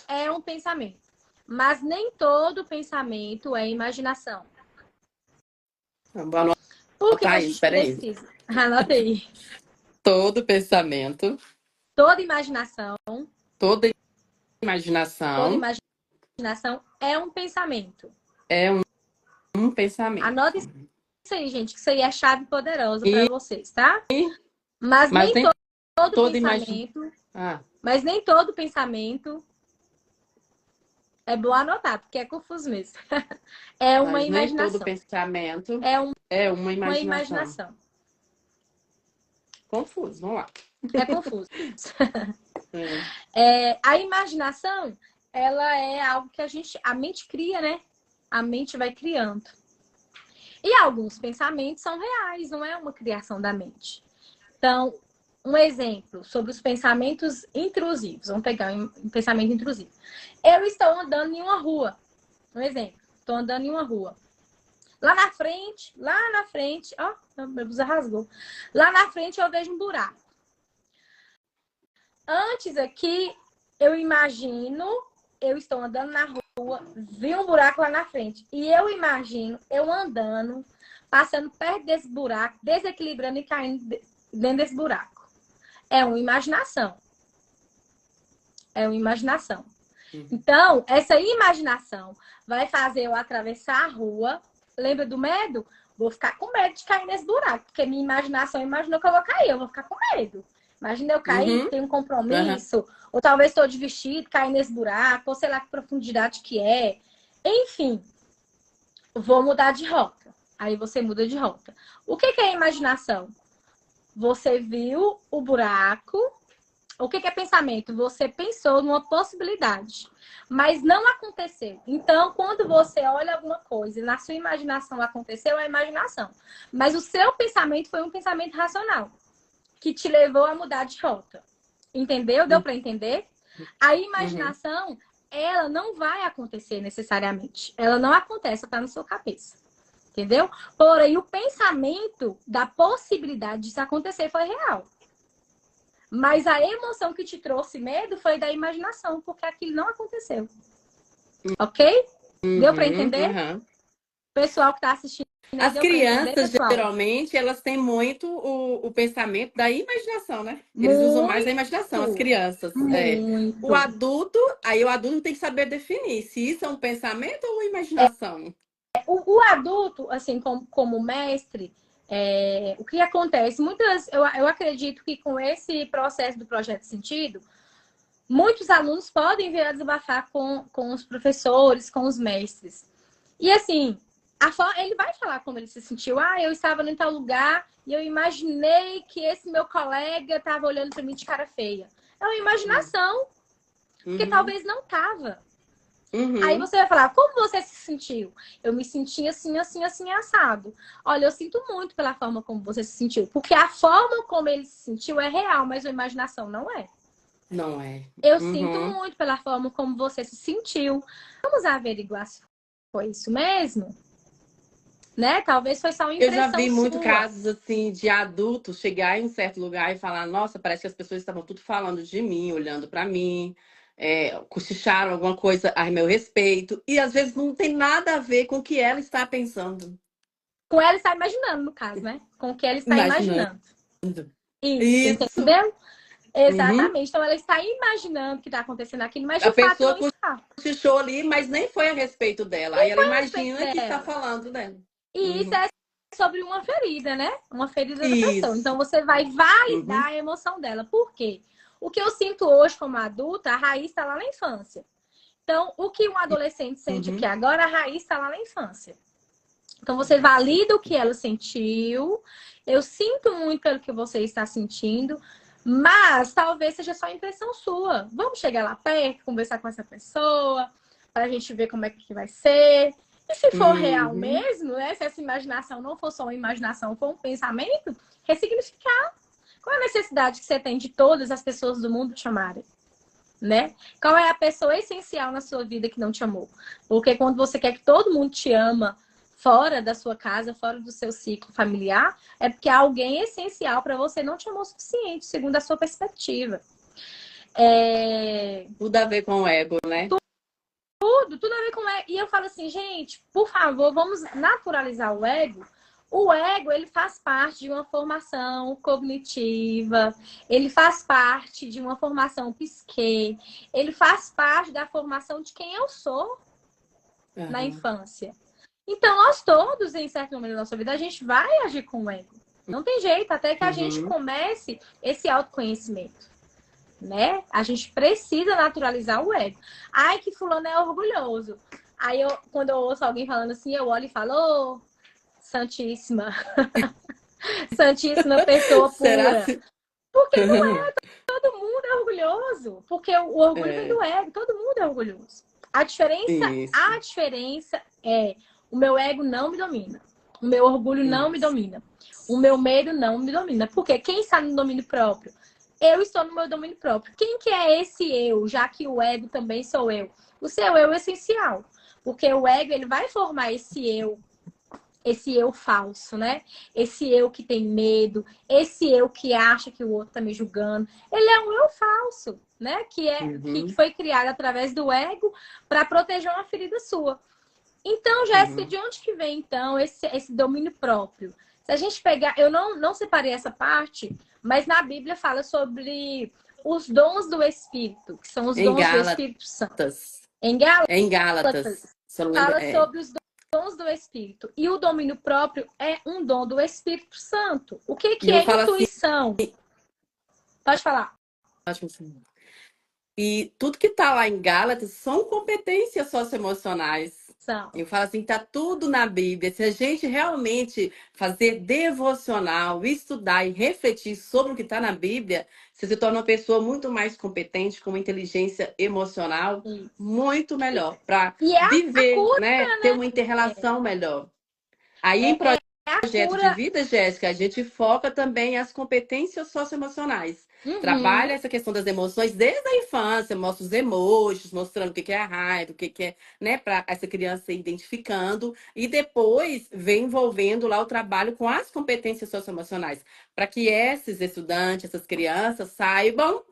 é um pensamento. Mas nem todo pensamento é imaginação. Por que a gente precisa? Anota aí. Todo pensamento. Toda imaginação. Toda imaginação é um pensamento. É um pensamento. Anota isso aí, gente, que isso aí é chave poderosa para vocês, tá? Mas nem todo pensamento. Mas nem todo pensamento. É bom anotar, porque é confuso mesmo. É uma imaginação. Nem todo pensamento é uma imaginação. Confuso, vamos lá. É confuso. A imaginação, ela é algo que a mente cria, né? A mente vai criando. E alguns pensamentos são reais, não é uma criação da mente. Então, um exemplo sobre os pensamentos intrusivos. Vamos pegar um pensamento intrusivo. Eu estou andando em uma rua. Um exemplo. Estou andando em uma rua. Lá na frente, ó, minha blusa rasgou. Lá na frente eu vejo um buraco. Antes aqui, eu imagino, eu estou andando na rua, vi um buraco lá na frente. E eu imagino eu andando, passando perto desse buraco, desequilibrando e caindo dentro desse buraco. É uma imaginação. É uma imaginação. Então, essa imaginação vai fazer eu atravessar a rua. Lembra do medo? Vou ficar com medo de cair nesse buraco, porque minha imaginação imaginou que eu vou cair, eu vou ficar com medo. Imagina eu cair, ter um compromisso, ou talvez estou de vestido, cair nesse buraco, ou sei lá que profundidade que é. Enfim, vou mudar de rota. Aí você muda de rota. O que é imaginação? Você viu o buraco. O que é pensamento? Você pensou numa possibilidade, mas não aconteceu. Então, quando você olha alguma coisa e na sua imaginação aconteceu, é a imaginação. Mas o seu pensamento foi um pensamento racional, que te levou a mudar de rota. Entendeu? Deu para entender? A imaginação, ela não vai acontecer necessariamente. Ela não acontece, está na sua cabeça. Entendeu? Porém, o pensamento da possibilidade disso acontecer foi real. Mas a emoção que te trouxe medo foi da imaginação, porque aquilo não aconteceu. Ok? Deu para entender? Pessoal que está assistindo. As crianças, geralmente, elas têm muito o pensamento da imaginação, né? Eles usam mais a imaginação, as crianças. O adulto tem que saber definir se isso é um pensamento ou uma imaginação. o adulto, assim, como mestre, o que acontece? Eu acredito que com esse processo do projeto Sentido, muitos alunos podem vir a desabafar com os professores, com os mestres. E assim, ele vai falar como ele se sentiu. Ah, eu estava em tal lugar e eu imaginei que esse meu colega estava olhando para mim de cara feia. É uma imaginação, porque talvez não estava. Aí você vai falar, como você se sentiu? Eu me senti assim, assim, assim, assado. Olha, eu sinto muito pela forma como você se sentiu. Porque a forma como ele se sentiu é real, mas a imaginação não é. Não é. Eu sinto muito pela forma como você se sentiu. Vamos averiguar se foi isso mesmo? Né? Talvez foi só uma Eu já impressão vi muito sua. casos assim de adultos chegar em um certo lugar e falar: nossa, parece que as pessoas estavam tudo falando de mim, olhando para mim, cochicharam alguma coisa a meu respeito, e às vezes não tem nada a ver com o que ela está pensando. Com ela está imaginando, no caso, né? Com o que ela está Imaginando. imaginando. Isso, Isso. entendeu? Uhum. Exatamente. Então ela está imaginando que está acontecendo aquilo, mas A de fato pessoa não está. cochichou ali, mas nem foi a respeito dela. Aí Nem ela foi a respeito imagina que está dela. falando dela. E isso Uhum. é sobre uma ferida, né? Uma ferida da pessoa. Isso. Então você vai Uhum. validar a emoção dela. Por quê? O que eu sinto hoje como adulta, a raiz está lá na infância. Então, o que um adolescente sente aqui Uhum. agora, a raiz está lá na infância. Então, você valida o que ela sentiu. Eu sinto muito pelo que você está sentindo, mas talvez seja só impressão sua. Vamos chegar lá perto, conversar com essa pessoa, para a gente ver como é que vai ser. E se for real Uhum. mesmo, né? Se essa imaginação não for só uma imaginação, for um pensamento, ressignificar. Qual é a necessidade que você tem de todas as pessoas do mundo te chamarem? Né? Qual é a pessoa essencial na sua vida que não te amou? Porque quando você quer que todo mundo te ama fora da sua casa, fora do seu ciclo familiar, é porque alguém essencial para você não te amou o suficiente, segundo a sua perspectiva. Tudo a ver com o ego, né? Tudo a ver com ego. E eu falo assim, gente, por favor, vamos naturalizar o ego. O ego, ele faz parte de uma formação cognitiva, ele faz parte de uma formação psique, ele faz parte da formação de quem eu sou na Uhum. infância. Então, nós todos, em certo momento da nossa vida, a gente vai agir com o ego. Não tem jeito, até que a gente Uhum. comece esse autoconhecimento, né? A gente precisa naturalizar o ego. Ai, que fulano é orgulhoso. Aí, quando eu ouço alguém falando assim, eu olho e falo, ô, Santíssima, Santíssima pessoa Será pura. assim? Porque não é, todo mundo é orgulhoso. Porque o orgulho vem É, do ego, todo mundo é orgulhoso. isso. A diferença é o meu ego não me domina. O meu orgulho não me Isso. domina. O meu medo não me domina. Porque quem está no domínio próprio? Eu estou no meu domínio próprio. Quem que é esse eu, já que o ego também sou eu? O seu eu é essencial. Porque o ego, ele vai formar esse eu falso, né? Esse eu que tem medo, esse eu que acha que o outro tá me julgando. Ele é um eu falso, né? Que Uhum. foi criado através do ego para proteger uma ferida sua. Então, Jéssica, Uhum. de onde que vem, então, esse domínio próprio? Se a gente pegar... Eu não separei essa parte, mas na Bíblia fala sobre os dons do Espírito, que são os Em dons do Espírito Santo. Gálatas. Em É em Gálatas, Gálatas. Se eu não lembro. fala É. sobre os dons do Espírito. E o domínio próprio é um dom do Espírito Santo. O que, E que eu é falo assim. intuição? Pode falar. Ótimo, sim. E tudo que tá lá em Gálatas são competências socioemocionais. São. Eu falo assim, tá tudo na Bíblia. Se a gente realmente fazer devocional, estudar e refletir sobre o que está na Bíblia, você se torna uma pessoa muito mais competente, com uma inteligência emocional Isso. muito melhor para E é a viver, cura, né? Ter uma interrelação melhor. Aí em é a projeto de cura. vida, Jéssica, a gente foca também as competências socioemocionais. Uhum. Trabalha essa questão das emoções desde a infância, mostra os emojis, mostrando o que que é a raiva, o que que é, né, para essa criança ir identificando, e depois vem envolvendo lá o trabalho com as competências socioemocionais, para que esses estudantes, essas crianças saibam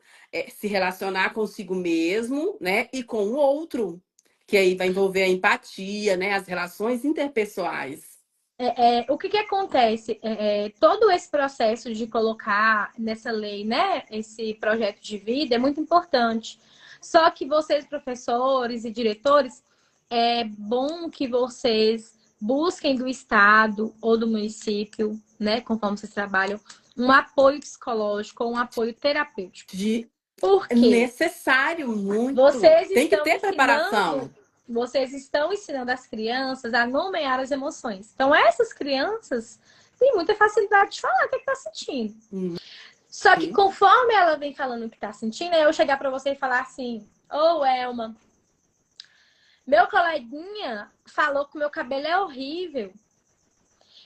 se relacionar consigo mesmo, né, e com o outro, que aí vai envolver a empatia, né, as relações interpessoais. O que acontece? Todo esse processo de colocar nessa lei, né, esse projeto de vida é muito importante. Só que vocês, professores e diretores, é bom que vocês busquem do estado ou do município, né, conforme vocês trabalham, um apoio psicológico ou um apoio terapêutico. Por É quê? necessário muito. Vocês Tem que estão ter ensinando, preparação. vocês estão ensinando as crianças a nomear as emoções. Então, essas crianças têm muita facilidade de falar o que está sentindo. Só que Sim. conforme ela vem falando o que está sentindo, eu chegar para você e falar assim: ô, Elma, meu coleguinha falou que meu cabelo é horrível.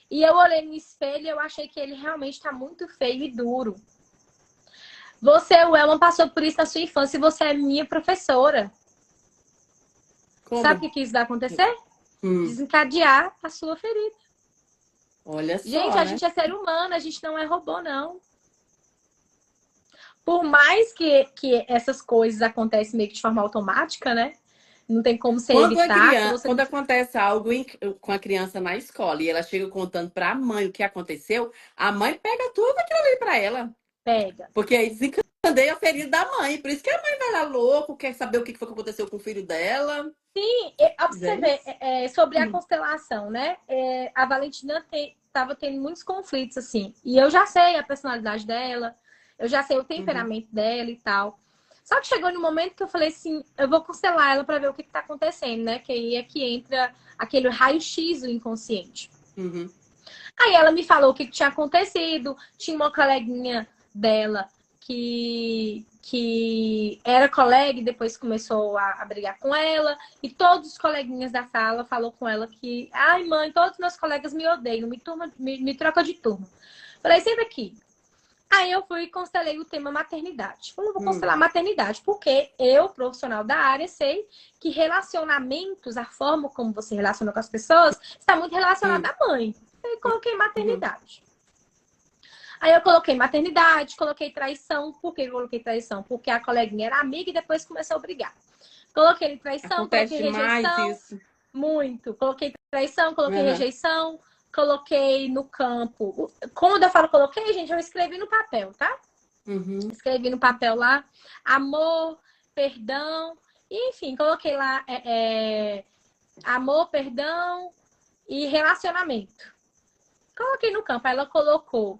E eu olhei no espelho e eu achei que ele realmente está muito feio e duro. Você, o Elma, passou por isso na sua infância e você é minha professora. Sabe Como? o que isso vai acontecer? Hum, Desencadear a sua ferida. olha Gente, só, a né? gente é ser humano, a gente não é robô, não. Por mais que essas coisas acontecem meio que de forma automática, né? Não tem como você evitar, que você Quando não... acontece algo com a criança na escola e ela chega contando para a mãe o que aconteceu, a mãe pega tudo aquilo ali para ela. Pega. Porque aí desencadeia a ferida da mãe. Por isso que a mãe vai lá louco, quer saber o que foi que aconteceu com o filho dela. Sim, ó, pra você É ver, isso. sobre a constelação, né? A Valentina estava tendo muitos conflitos, assim. E eu já sei a personalidade dela, eu já sei o Uhum, temperamento dela e tal. Só que chegou no momento que eu falei assim, eu vou constelar ela para ver o que está acontecendo, né? Que aí é que entra aquele raio-x do inconsciente. uhum, Aí ela me falou o que tinha acontecido. Tinha uma coleguinha dela que era colega e depois começou a brigar com ela. E todos os coleguinhas da sala falou com ela que, ai mãe, todos os meus colegas me odeiam, me troca de turma. Falei, senta aqui. Aí eu fui e constelei o tema maternidade. Falei, eu vou constelar maternidade, porque eu, profissional da área, sei que relacionamentos, a forma como você relaciona com as pessoas, está muito relacionada uhum, à mãe. Aí coloquei uhum. maternidade. Aí eu coloquei maternidade, coloquei traição. Por que eu coloquei traição? Porque a coleguinha era amiga e depois começou a brigar. Coloquei traição, Acontece coloquei demais rejeição, isso. muito. Coloquei traição, coloquei Uhum, rejeição, coloquei no campo. Quando eu falo coloquei, gente, eu escrevi no papel, tá? uhum, Escrevi no papel lá, amor, perdão, e, enfim, coloquei lá amor, perdão e relacionamento. Coloquei no campo, ela colocou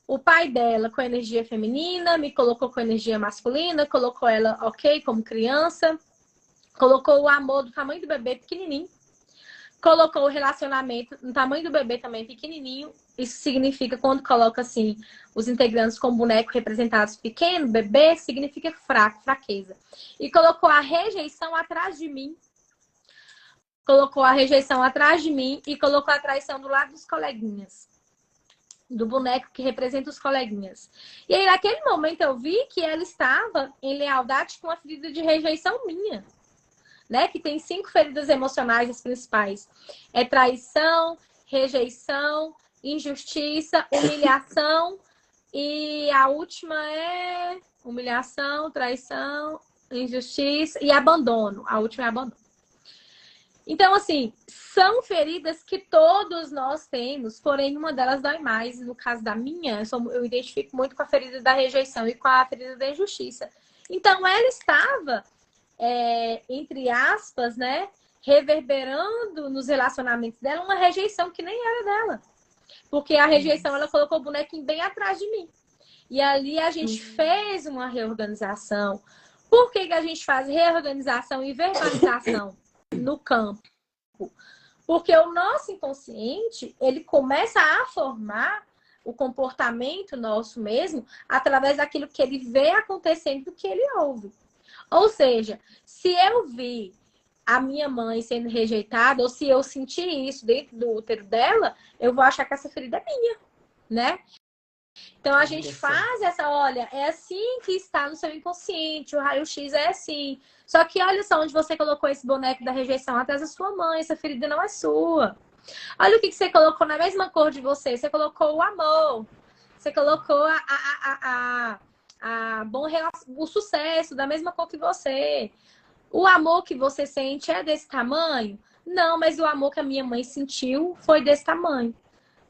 o pai dela com energia feminina, me colocou com energia masculina, colocou ela ok como criança, colocou o amor do tamanho do bebê pequenininho, colocou o relacionamento no tamanho do bebê também pequenininho. Isso significa, quando coloca assim, os integrantes com boneco representados pequeno, bebê, significa fraco, fraqueza. E colocou a rejeição atrás de mim. Colocou a rejeição atrás de mim e colocou a traição do lado dos coleguinhas. Do boneco que representa os coleguinhas. E aí, naquele momento, eu vi que ela estava em lealdade com a ferida de rejeição minha. Né? Que tem 5 feridas emocionais, as principais. É traição, rejeição, injustiça, humilhação e a última é humilhação, traição, injustiça e abandono. A última é abandono. Então, assim, são feridas que todos nós temos, porém uma delas dói mais. No caso da minha, eu identifico muito com a ferida da rejeição e com a ferida da injustiça. Então, ela estava entre aspas, né, reverberando nos relacionamentos dela uma rejeição que nem era dela. Porque a rejeição, ela colocou o bonequinho bem atrás de mim. E ali a gente fez uma reorganização. Por que a gente faz reorganização e verbalização no campo? Porque o nosso inconsciente, ele começa a formar o comportamento nosso mesmo através daquilo que ele vê acontecendo, do que ele ouve. Ou seja, se eu vi a minha mãe sendo rejeitada, ou se eu senti isso dentro do útero dela, eu vou achar que essa ferida é minha, né? Então a gente faz essa, olha, é assim que está no seu inconsciente, o raio-x é assim. Só que olha só onde você colocou esse boneco da rejeição atrás da sua mãe, essa ferida não é sua. Olha o que você colocou na mesma cor de você, você colocou o amor, você colocou o sucesso da mesma cor que você. O amor que você sente é desse tamanho? Não, mas o amor que a minha mãe sentiu foi desse tamanho,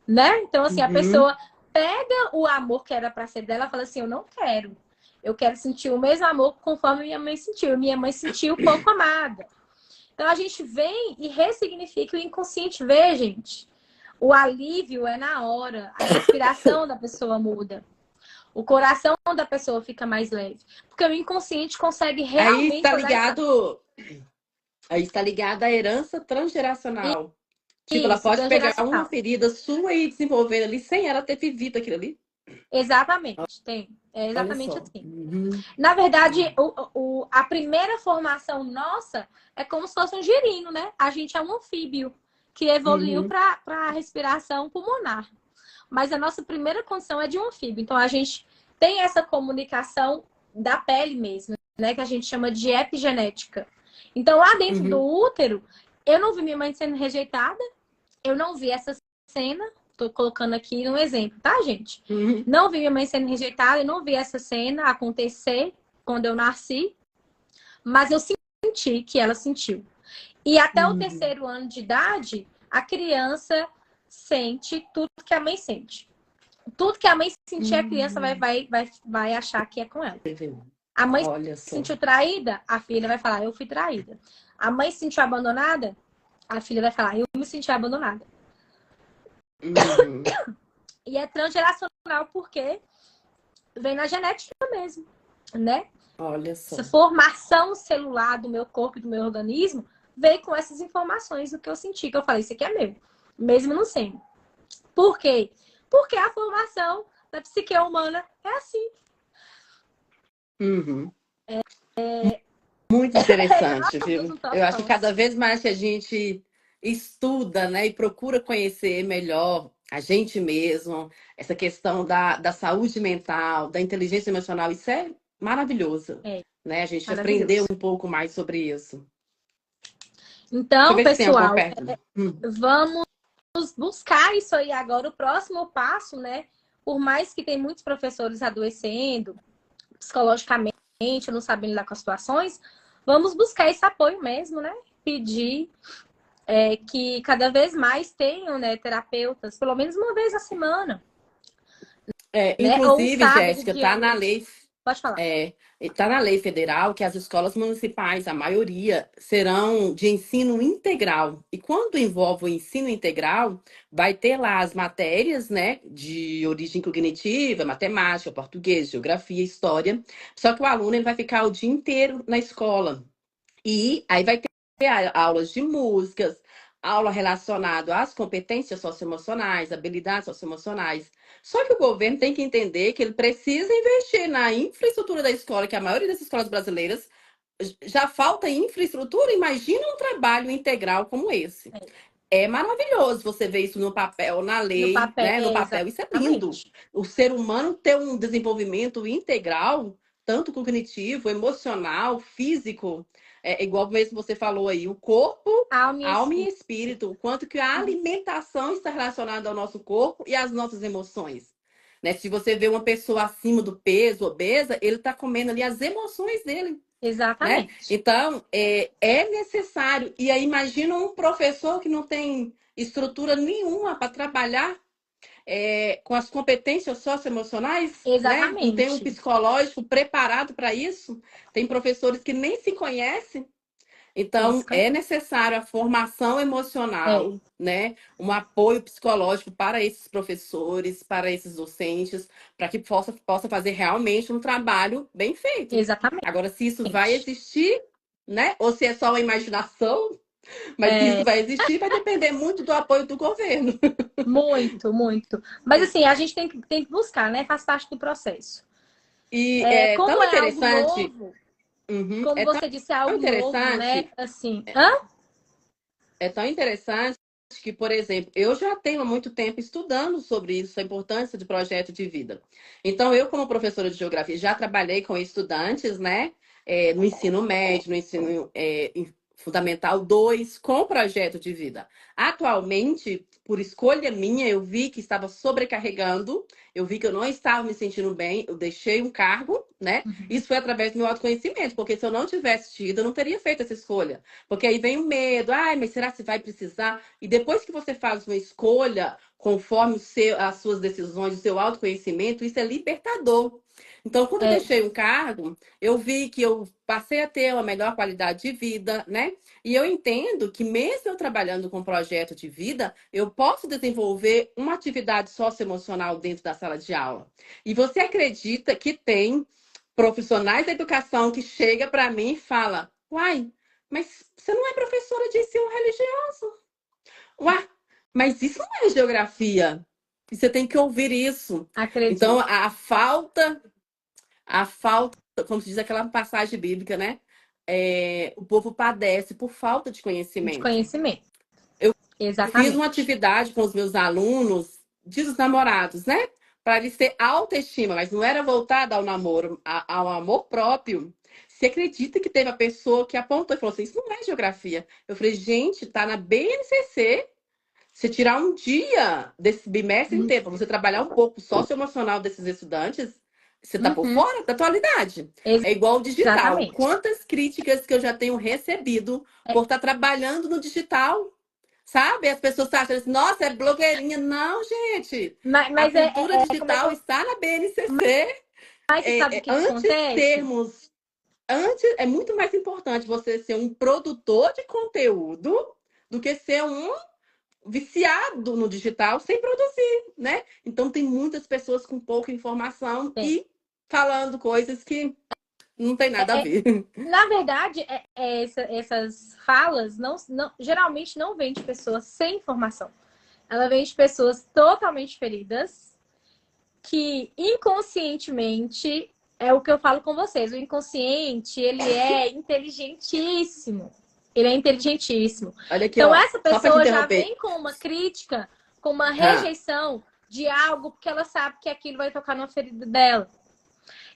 né? Então, assim, a uhum. pessoa pega o amor que era para ser dela e fala assim, eu não quero. Eu quero sentir o mesmo amor conforme minha mãe sentiu. Minha mãe sentiu pouco amada. Então a gente vem e ressignifica o inconsciente. Vê, gente, o alívio é na hora, a respiração da pessoa muda. O coração da pessoa fica mais leve. Porque o inconsciente consegue Aí realmente está olhar e ligado, aí está ligado à herança transgeracional. Tipo, ela isso, pode pegar uma transgeracional. ferida sua e desenvolver ali sem ela ter vivido aquilo ali. Exatamente, tem. É Olha exatamente só. assim. Uhum. Na verdade, a primeira formação nossa é como se fosse um girino, né? A gente é um anfíbio que evoluiu Uhum. para a respiração pulmonar. Mas a nossa primeira condição é de um anfíbio. Então, a gente tem essa comunicação da pele mesmo, né? Que a gente chama de epigenética. Então, lá dentro do Uhum. útero, eu não vi minha mãe sendo rejeitada, eu não vi essa cena. Tô colocando aqui um exemplo, tá, gente? Uhum. Não vi minha mãe sendo rejeitada, eu não vi essa cena acontecer quando eu nasci, mas eu senti que ela sentiu. E até o Uhum. terceiro ano de idade, a criança sente tudo que a mãe sente. Tudo que a mãe sentir, a criança Uhum. vai achar que é com ela. Uhum. A mãe Olha se só. sentiu traída, a filha vai falar, eu fui traída. A mãe se sentiu abandonada, a filha vai falar, eu me senti abandonada. Uhum. E é transgeracional porque vem na genética mesmo, né? Olha Essa só. formação celular do meu corpo e do meu organismo veio com essas informações do que eu senti, que eu falei, isso aqui é meu, mesmo não sendo. Por quê? Porque a formação da psique humana é assim. Uhum. Muito interessante, Todos viu? não Eu acho que cada tostamos. vez mais que a gente estuda, né, e procura conhecer melhor a gente mesmo, essa questão da saúde mental, da inteligência emocional, isso é maravilhoso, É né? A gente aprender maravilhoso. um pouco mais sobre isso. Deixa eu Então, ver se tem alguma pessoal, pergunta. vamos buscar isso aí agora. O próximo passo, né? Por mais que tem muitos professores adoecendo psicologicamente, não sabendo lidar com as situações, vamos buscar esse apoio mesmo, né? Pedir que cada vez mais tenham, né, terapeutas, pelo menos uma vez a semana, né? Ou um Inclusive, sábado Jéssica, de noite. Pode falar. tá na lei federal que as escolas municipais, a maioria, serão de ensino integral. E quando envolve o ensino integral, vai ter lá as matérias, né, de origem cognitiva, matemática, português, geografia, história. Só que o aluno ele vai ficar o dia inteiro na escola. E aí vai ter aulas de músicas, aula relacionada às competências socioemocionais, habilidades socioemocionais. Só que o governo tem que entender que ele precisa investir na infraestrutura da escola, que a maioria das escolas brasileiras já falta infraestrutura. Imagina um trabalho integral como esse. É maravilhoso você ver isso no papel, na No lei, papel, né? No papel, isso é lindo. exatamente. O ser humano ter um desenvolvimento integral, tanto cognitivo, emocional, físico, igual mesmo você falou aí, o corpo, Alma e alma e espírito. espírito, o quanto que a alimentação está relacionada ao nosso corpo e às nossas emoções. Né? Se você vê uma pessoa acima do peso, obesa, ele está comendo ali as emoções dele, né? Exatamente. Então, é necessário. E aí, imagina um professor que não tem estrutura nenhuma para trabalhar com as competências socioemocionais, né? Não tem um Exatamente. psicológico preparado para isso. Tem professores que nem se conhecem. Isso, Então, é necessário a formação é, emocional, né? Um apoio psicológico para esses professores, para esses docentes, para que possa fazer realmente um trabalho bem feito. exatamente. Agora, se isso vai existir, né? Ou se é só uma imaginação, mas se É, isso vai existir, vai depender muito do apoio do governo. muito, muito. Mas assim, a gente tem que buscar, né? Faz parte do processo. E É, é como tão é algo interessante, novo, uhum, como você disse, é tão algo novo, né? interessante Assim, hã? É tão interessante que, por exemplo, eu já tenho há muito tempo estudando sobre isso, a importância de projeto de vida. Então, eu, como professora de geografia, já trabalhei com estudantes, né, no ensino médio, no ensino fundamental 2, com projeto de vida. Atualmente, por escolha minha, eu vi que estava sobrecarregando, eu vi que eu não estava me sentindo bem, eu deixei um cargo, né? Isso foi através do meu autoconhecimento, porque se eu não tivesse tido, eu não teria feito essa escolha. Porque aí vem o medo, ai, mas será que vai precisar? E depois que você faz uma escolha conforme as suas decisões, o seu autoconhecimento, isso é libertador. Então, quando eu É, deixei um cargo, eu vi que eu passei a ter uma melhor qualidade de vida, né? E eu entendo que mesmo eu trabalhando com projeto de vida, eu posso desenvolver uma atividade socioemocional dentro da sala de aula. E você acredita que tem profissionais da educação que chega para mim e fala: "Uai, mas você não é professora de ensino religioso? Uai, mas isso não é geografia. E você tem que ouvir isso." Então, Acredito. a falta, como se diz aquela passagem bíblica, né? O povo padece por falta de De conhecimento. conhecimento. Eu fiz uma Exatamente. atividade com os meus alunos, Dia dos Namorados, né? Para eles ter autoestima, mas não era voltada ao namoro, ao amor próprio. Você acredita que teve a pessoa que apontou e falou assim: "Isso não é geografia"? Eu falei: "Gente, tá na BNCC. Se tirar um dia desse bimestre inteiro para você trabalhar um pouco o socioemocional desses estudantes, você tá por Uhum. fora da atualidade." É igual o digital. Exatamente. Quantas críticas que eu já tenho recebido por estar trabalhando no digital, sabe? As pessoas estão achando assim: "Nossa, é blogueirinha." Não, gente. A Mas cultura como é que digital está na BNCC. sabe o que que Antes acontece? termos Antes, é muito mais importante você ser um produtor de conteúdo do que ser um viciado no digital sem produzir, né? Então tem muitas pessoas com pouca informação Tem. e falando coisas que não tem nada a É, é, ver. na verdade, essas falas geralmente não vêm de pessoas sem informação. Ela vem de pessoas totalmente feridas, que inconscientemente, é o que eu falo com vocês, o inconsciente, ele é inteligentíssimo. Ele é inteligentíssimo. Olha aqui, Então, ó, essa só para te pessoa já interromper. vem com uma crítica, com uma Ah, rejeição de algo, porque ela sabe que aquilo vai tocar numa ferida dela.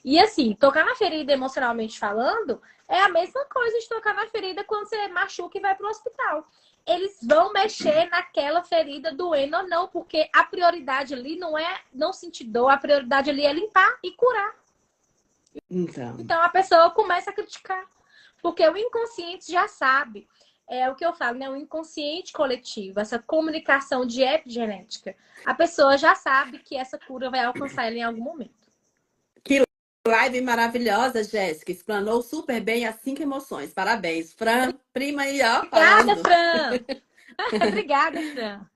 E assim, tocar na ferida emocionalmente falando é a mesma coisa de tocar na ferida quando você machuca e vai para o hospital. Eles vão mexer naquela ferida, doendo ou não, porque a prioridade ali não é não sentir dor, a prioridade ali é limpar e curar. então. Então a pessoa começa a criticar, porque o inconsciente já sabe. É o que eu falo, né? O inconsciente coletivo, essa comunicação de epigenética. A pessoa já sabe que essa cura vai alcançar ela em algum momento. Que live maravilhosa, Jéssica. Explanou super bem as 5 emoções. Parabéns, Fran, prima aí, ó, Obrigada, falando. Fran! Obrigada, Fran.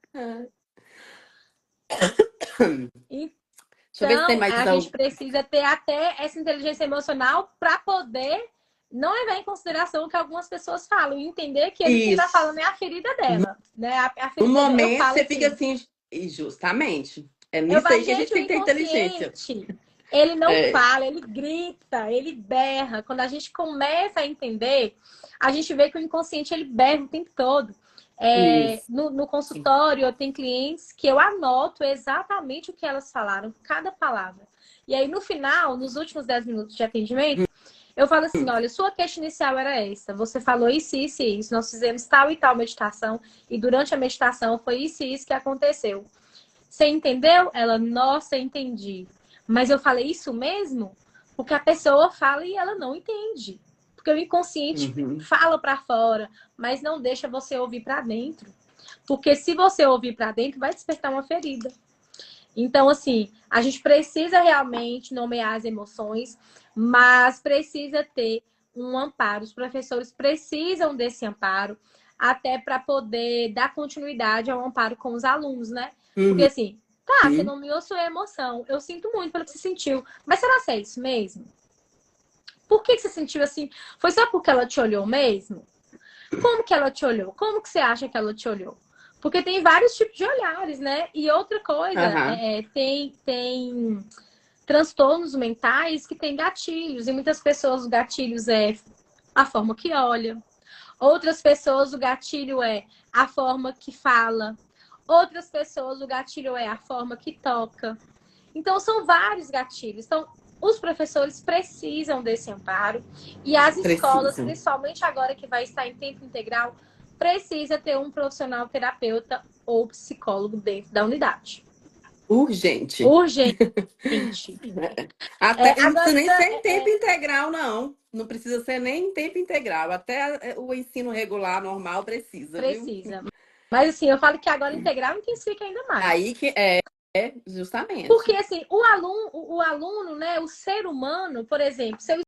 Deixa eu ver se tem Então, mais a gente algo. precisa ter até essa inteligência emocional para poder não levar em consideração o que algumas pessoas falam e entender que ele quem está Isso. falando é a ferida dela, né? A No ferida dela. Eu momento, falo você fica assim, assim, e justamente. É eu nisso falo, aí que a gente gente, o tem que ter inteligência. inconsciente, ele não É, fala, ele grita, ele berra. Quando a gente começa a entender, a gente vê que o inconsciente ele berra o tempo todo. isso. No consultório, eu tenho clientes que eu anoto exatamente o que elas falaram, cada palavra. E aí, no final, nos últimos 10 minutos de atendimento, eu falo assim: olha, sua queixa inicial era essa. Você falou isso, isso e isso. Nós fizemos tal e tal meditação. E durante a meditação foi isso e isso que aconteceu. Você entendeu? Ela, nossa, entendi. Mas eu falei isso mesmo? Porque a pessoa fala e ela não entende. Porque o inconsciente Uhum. fala para fora, mas não deixa você ouvir para dentro. Porque se você ouvir para dentro, vai despertar uma ferida. Então, assim, a gente precisa realmente nomear as emoções, mas precisa ter um amparo. Os professores precisam desse amparo, até para poder dar continuidade ao amparo com os alunos, né? Porque, Uhum. assim, tá, você nomeou sua emoção, eu sinto muito pelo que você sentiu, mas será que é isso mesmo? Por que você sentiu assim? Foi só porque ela te olhou mesmo? Como que ela te olhou? Como que você acha que ela te olhou? Porque tem vários tipos de olhares, né? E outra coisa, Aham. tem transtornos mentais que têm gatilhos. E muitas pessoas, o gatilhos é a forma que olha. Outras pessoas, o gatilho é a forma que fala. Outras pessoas, o gatilho é a forma que toca. Então, são vários gatilhos. Então, os professores precisam desse amparo e as escolas, Precisam. principalmente agora que vai estar em tempo integral, precisa ter um profissional terapeuta ou psicólogo dentro da unidade. Urgente. Urgente. Até, e não precisa Agora, nem Fran, ser em tempo integral, não. Não precisa ser nem em tempo integral. Até o ensino regular, normal, precisa, viu? precisa. Mas assim, eu falo que agora integral intensifica ainda Aí mais. que Porque justamente. assim, o aluno, né, o ser humano, por exemplo, se eu